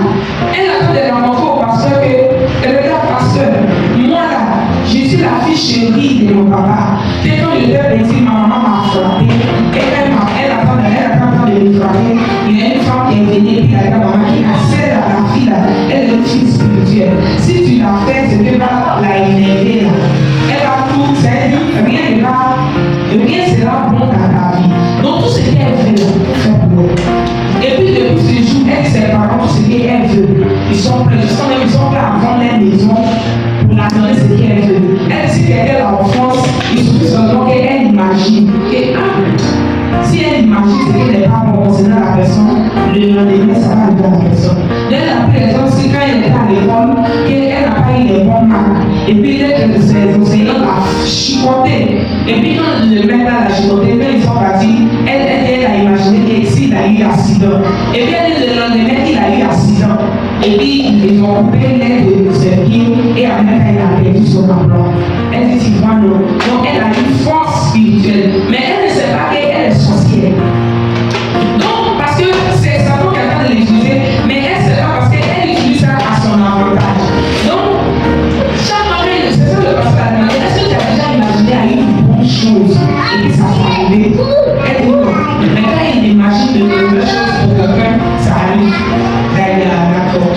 mal. Elle attend de rencontrer au pasteur que, regarde pasteur, moi là, je suis la fille chérie de mon papa. Dès quand je devais petit, ma maman m'a frappé. Et elle attend de me frapper. Il y a une femme qui est venue et puis la maman qui a serré la fille là. Elle est une fille spirituelle. Si tu la fais, ce n'est pas la énerver là. Elle va tout faire, rien sera bon dans ta vie. Donc tout ce qu'elle veut, fait pour elle. Et puis depuis ce jour, elle et ses parents, tout ce qu'elle veut, ils sont prêts à vendre leur maison pour la donner ce qu'elle veut. Elle dit qu'elle est l'enfance, il suffit seulement qu'elle imagine. Si elle imagine ce qu'elle n'est pas bon concernant la personne, le lendemain, ça va arriver à la personne. Elle a pris l'exemple, c'est quand elle était à l'école, qu'elle n'a pas eu les bons marques. Et puis, dès que ses enseignants l'ont chicoté, et puis quand le maître l'a chicoté, quand ils sont partis, elle a imaginé qu'il a eu accident. Et puis, le lendemain, il a eu accident. Et puis, ils ont coupé l'aide de ses pieds, et en même temps, elle a perdu son emploi. Elle dit, tu vois, non. Donc, elle a une force spirituelle, mais elle ne sait pas qu'elle est sorcière. Donc, parce que c'est Satan qui est en train de l'utiliser, mais elle ne sait pas parce qu'elle utilise ça à son avantage. Donc, chaque fois que c'est ça le pasteur a demandé, est-ce que tu as déjà imaginé à une bonne chose et que ça soit arrivé? Elle dit non. Mais quand il imagine de nouvelles choses pour quelqu'un, ça arrive. D'accord.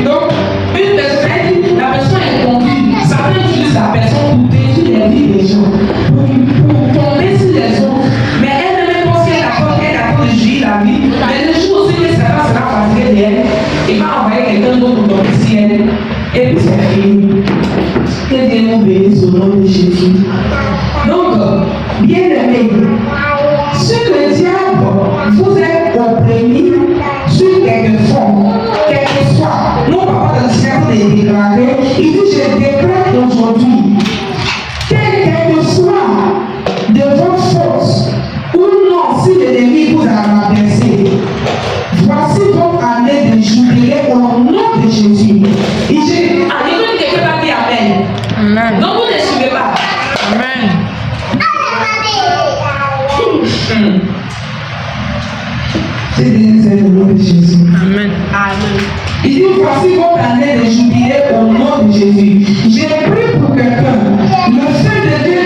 Donc, une personne, elle dit, la personne est conquise. Satan utilise la personne pour détruire les vies des gens, pour tomber sur les autres. Mais elle ne même pas ce qu'elle attend de juger la vie. Mais le jour aussi que Satan sera fatigué d'elle, il va envoyer quelqu'un d'autre pour tomber sur elle. Et puis c'est fini. Que Dieu nous bénisse au nom de Jésus. Donc, bien aimé, ce que le diable vous est opprimé sur quelque fonds, quel que soit, mon papa dans le ciel est déclaré, il dit je déclare aujourd'hui, quel que soit de vos forces, ou non, si l'ennemi vous a rabaissé, voici votre année de jubilé au nom de Jésus. Et j'ai animé quelqu'un qui a dit Amen. Amen. Donc vous ne suivez pas. Amen. C'est le nom de Jésus. Amen. Amen. Il dit voici votre année de jubilé au nom de Jésus. J'ai pris pour quelqu'un. Le feu de Dieu